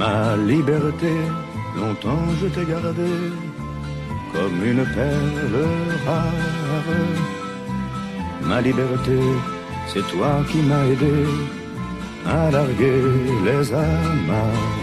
Ma liberté, longtemps je t'ai gardée comme une perle rare. Ma liberté, c'est toi qui m'as aidé à larguer les amarres.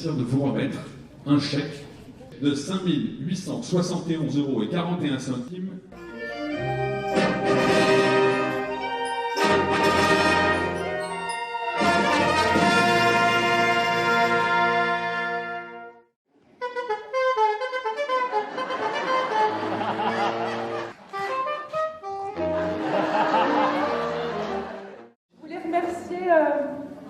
De vous remettre un chèque de 5 871,41 €. Je voulais remercier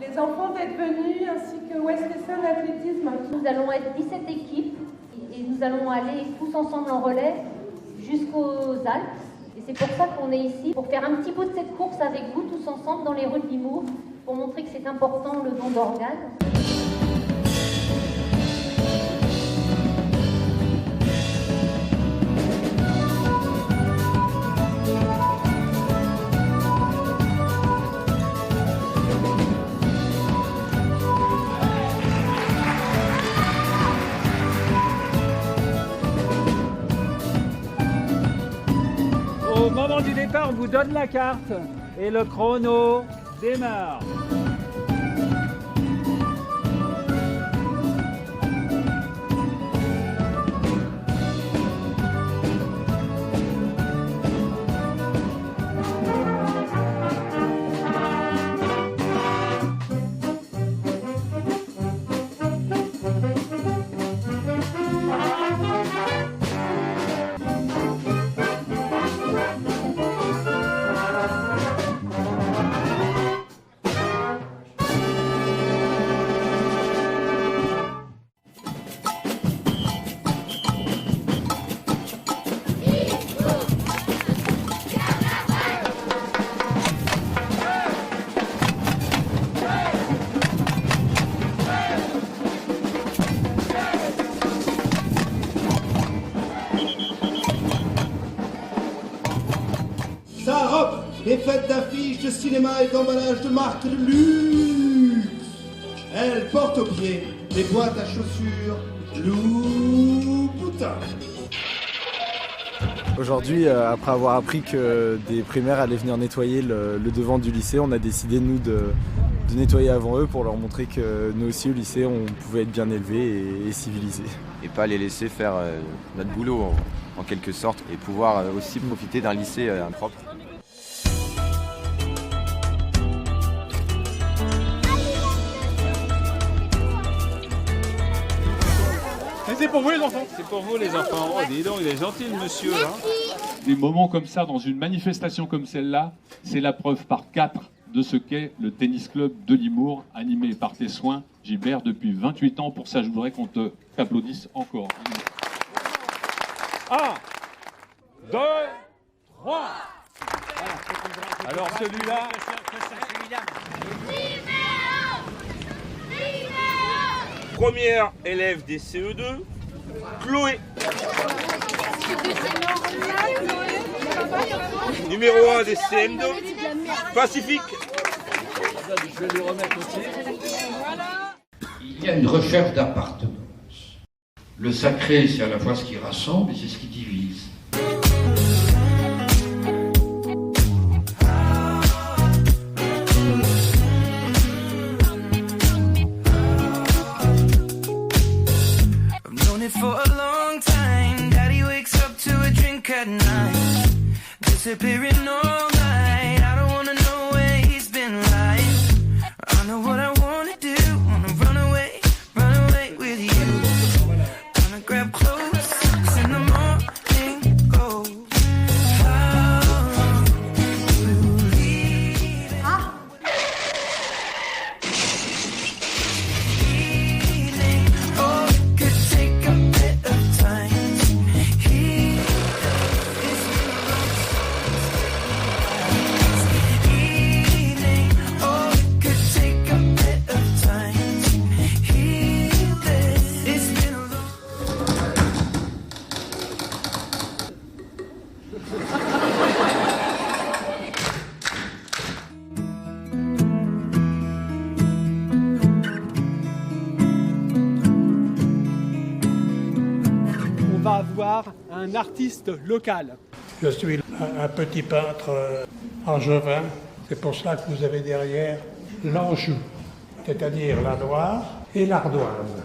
les enfants d'être venus, ainsi que West Essen Athlétisme. Nous allons être 17 équipes et nous allons aller tous ensemble en relais jusqu'aux Alpes. Et c'est pour ça qu'on est ici, pour faire un petit bout de cette course avec vous tous ensemble dans les rues de Limours, pour montrer que c'est important le don d'organes. Au moment du départ, on vous donne la carte et le chrono démarre. Sa robe est faite d'affiches de cinéma et d'emballages de marque de luxe. Elle porte aux pieds des boîtes à chaussures Louboutin. Aujourd'hui, après avoir appris que des primaires allaient venir nettoyer le devant du lycée, on a décidé, nous, de nettoyer avant eux pour leur montrer que nous aussi, au lycée, on pouvait être bien élevés et civilisés. Et pas les laisser faire notre boulot, en quelque sorte, et pouvoir aussi profiter d'un lycée propre. C'est pour vous les enfants. C'est pour vous les enfants. Oh, dis donc, il est gentil le monsieur. Hein. Des moments comme ça, dans une manifestation comme celle-là, c'est la preuve par 4 de ce qu'est le tennis club de Limours, animé par tes soins, Gilbert, depuis 28 ans. Pour ça, je voudrais qu'on t'applaudisse encore. 1, 2, 3. Alors celui-là... Première élève des CE2, Chloé. Numéro 1 des CM2, Pacifique. Je vais lui remettre aussi. Il y a une recherche d'appartenance. Le sacré, c'est à la fois ce qui rassemble et c'est ce qui divise. For a long time, Daddy wakes up to a drink at night, disappearing all night. I don't wanna know where he's been lying. I know what I wanna do, wanna run away with you. Wanna grab clothes, 6 in the morning, go. How you leave? un artiste local. Je suis un petit peintre angevin. C'est pour cela que vous avez derrière l'Anjou, c'est-à-dire la Loire et l'Ardoise.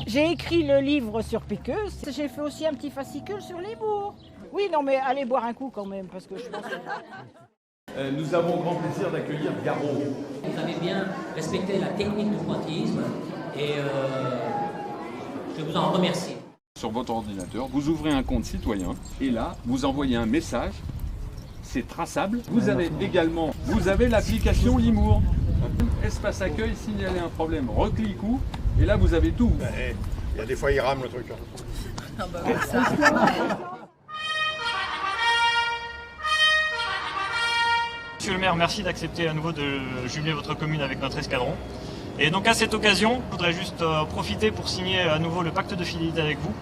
J'ai écrit le livre sur Piqueuse. J'ai fait aussi un petit fascicule sur Limours. Oui, non, mais allez boire un coup quand même, parce que je pense que... Nous avons grand plaisir d'accueillir Garot. Vous avez bien respecté la technique du pointillisme et je vous en remercie. Sur votre ordinateur, vous ouvrez un compte citoyen et là, vous envoyez un message. C'est traçable. Vous avez également, l'application Limours. Espace accueil, signaler un problème, reclic-ou, et là vous avez tout. Il y a des fois il rame le truc. Monsieur le maire, merci d'accepter à nouveau de jumeler votre commune avec notre escadron. Et donc à cette occasion, je voudrais juste profiter pour signer à nouveau le pacte de fidélité avec vous.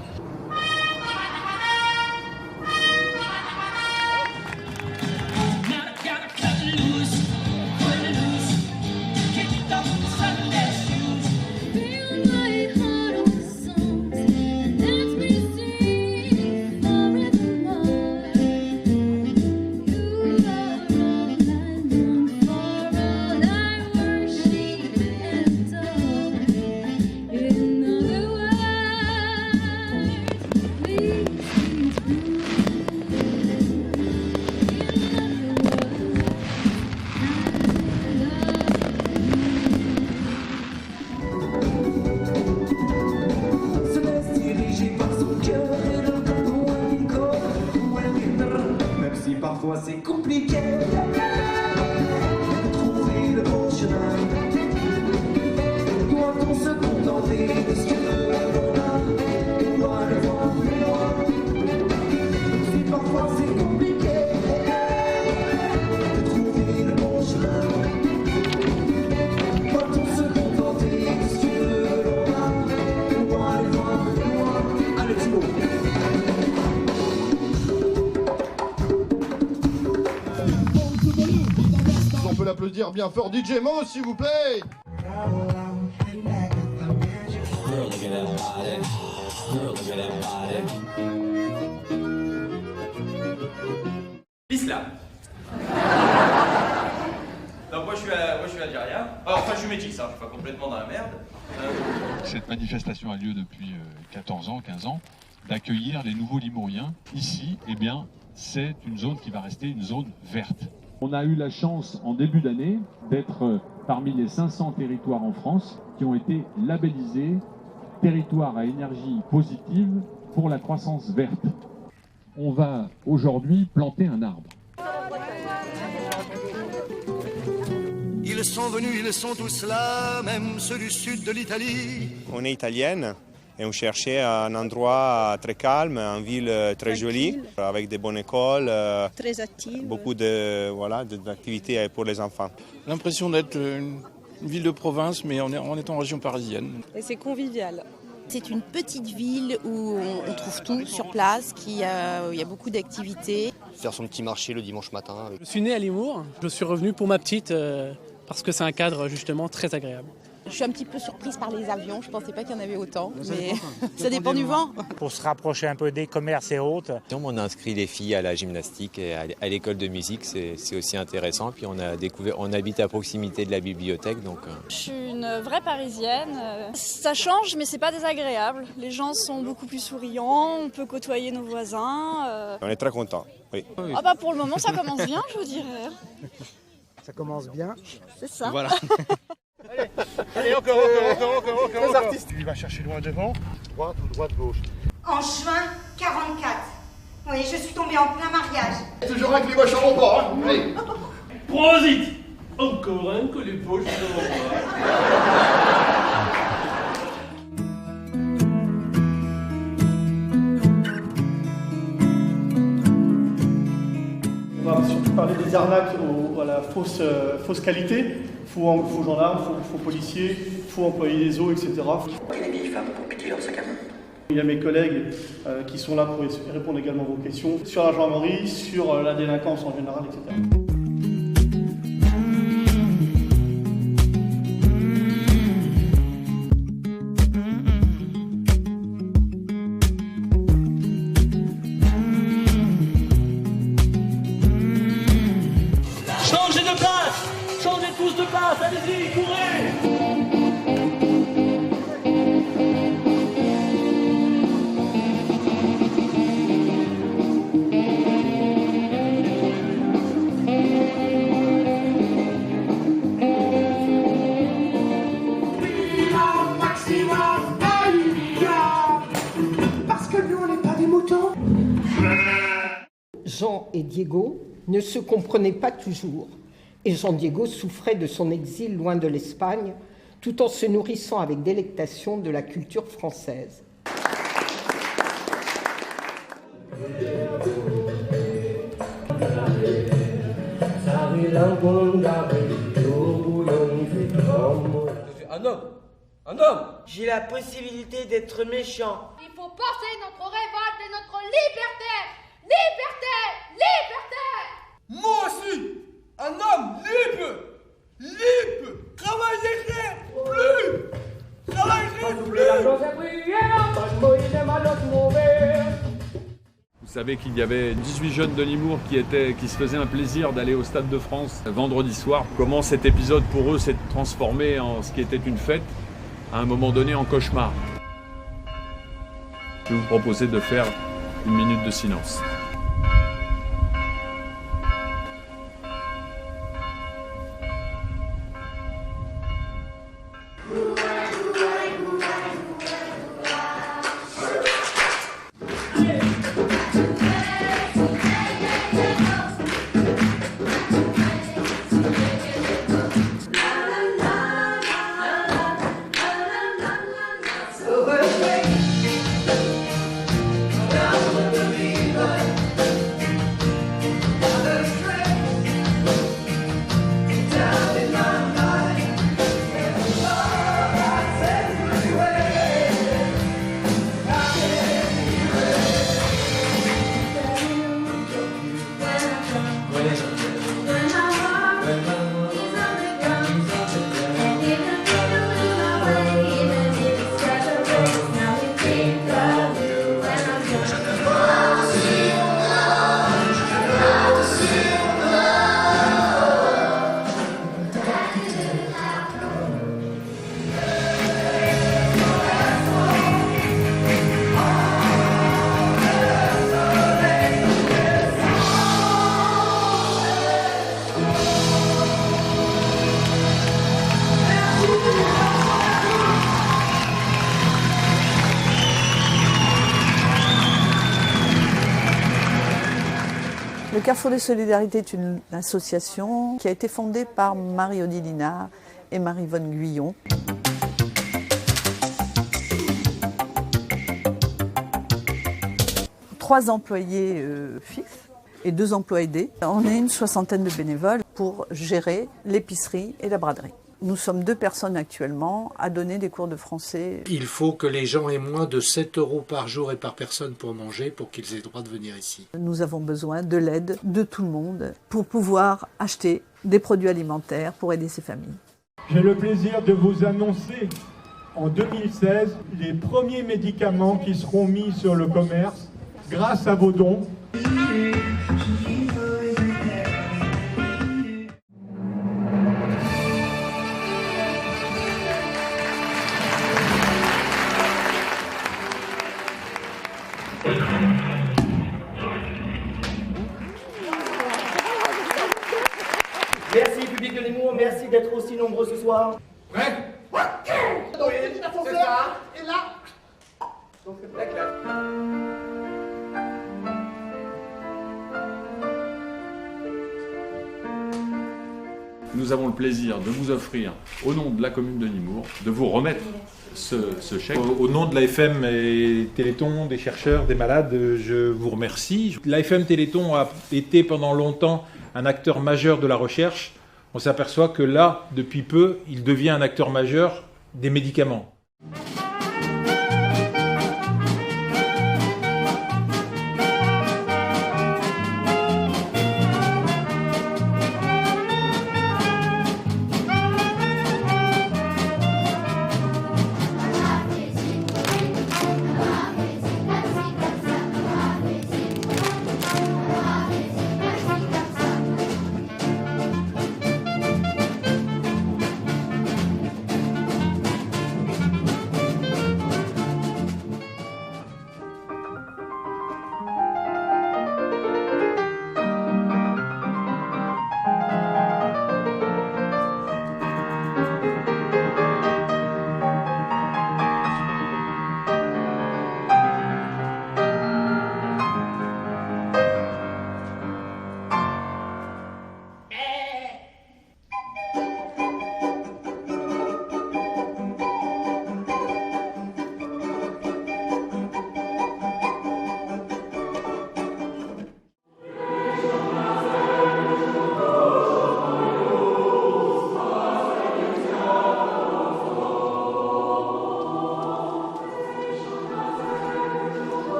Parfois c'est compliqué de trouver le bon chemin. Doit-on se contenter de ce que l'on a? On doit le voir plus loin. Si parfois c'est compliqué de trouver le bon chemin. Doit-on se contenter de ce que l'on a? On doit le voir plus loin. Allez Thibaut. On peut l'applaudir bien fort. DJ Mo, s'il vous plaît. L'islam. Donc moi je suis algérien. Enfin je suis métis, hein, je suis pas complètement dans la merde. Cette manifestation a lieu depuis 14 ans, 15 ans, d'accueillir les nouveaux Limouriens. Ici, eh bien, c'est une zone qui va rester une zone verte. On a eu la chance en début d'année d'être parmi les 500 territoires en France qui ont été labellisés territoires à énergie positive pour la croissance verte. On va aujourd'hui planter un arbre. Ils sont venus, ils sont tous là, même ceux du sud de l'Italie. On est italienne. Et on cherchait un endroit très calme, une ville très jolie, avec des bonnes écoles, très active. Beaucoup d'activités pour les enfants. L'impression d'être une ville de province, mais en étant en région parisienne. Et c'est convivial. C'est une petite ville où on trouve tout sur place, où il y a beaucoup d'activités. Faire son petit marché le dimanche matin. Je suis né à Limours, je suis revenu pour ma petite parce que c'est un cadre justement très agréable. Je suis un petit peu surprise par les avions, je ne pensais pas qu'il y en avait autant, mais ça dépend du vent. Pour se rapprocher un peu des commerces et autres. On a inscrit les filles à la gymnastique et à l'école de musique, c'est aussi intéressant. Puis on habite à proximité de la bibliothèque. Donc... Je suis une vraie Parisienne. Ça change, mais c'est pas désagréable. Les gens sont beaucoup plus souriants, on peut côtoyer nos voisins. On est très contents, oui. Ah bah pour le moment, ça commence bien, je vous dirais. Ça commence bien. C'est ça. Voilà. Allez, encore. Les artistes. Il va chercher loin devant, droite ou droite, gauche. En juin 44. Oui, je suis tombée en plein mariage. Toujours avec les vaches en bas, hein. Allez. Prosit. Encore un que les poches devant On va surtout parler des arnaques à la fausse qualité. Faux gendarmes, faux policiers, faux employés des eaux, etc. Les vieilles femmes pour piquer leur sac à main. Il y a mes collègues qui sont là pour répondre également à vos questions sur la gendarmerie, sur la délinquance en général, etc. silence est humiliant. Parce que nous, on n'est pas des moutons. Jean et Diego ne se comprenaient pas toujours, et Jean Diego souffrait de son exil loin de l'Espagne, tout en se nourrissant avec délectation de la culture française. Un homme. J'ai la possibilité d'être méchant. Il faut porter notre révolte et notre liberté. Liberté. Liberté. Moi aussi, un homme libre. Libre. Travaillerai plus. Travaillerai Vous savez qu'il y avait 18 jeunes de Limours qui se faisaient un plaisir d'aller au Stade de France vendredi soir. Comment cet épisode pour eux s'est transformé en ce qui était une fête, à un moment donné en cauchemar. Je vais vous proposer de faire une minute de silence. Le Carrefour des Solidarités est une association qui a été fondée par Marie-Odile Linard et Marie-Yvonne Guyon. Trois employés fixes et 2 emplois aidés. On est une 60aine de bénévoles pour gérer l'épicerie et la braderie. Nous sommes 2 personnes actuellement à donner des cours de français. Il faut que les gens aient moins de 7 € par jour et par personne pour manger pour qu'ils aient le droit de venir ici. Nous avons besoin de l'aide de tout le monde pour pouvoir acheter des produits alimentaires pour aider ces familles. J'ai le plaisir de vous annoncer en 2016 les premiers médicaments qui seront mis sur le commerce grâce à vos dons. Merci public de Limours, merci d'être aussi nombreux ce soir. Ouais. Donc, c'est ça. Et là. Donc c'est très clair. Nous avons le plaisir de vous offrir, au nom de la commune de Limours, de vous remettre ce chèque. Au nom de l'AFM et Téléthon, des chercheurs, des malades, je vous remercie. L'AFM Téléthon a été pendant longtemps un acteur majeur de la recherche. On s'aperçoit que là, depuis peu, il devient un acteur majeur des médicaments.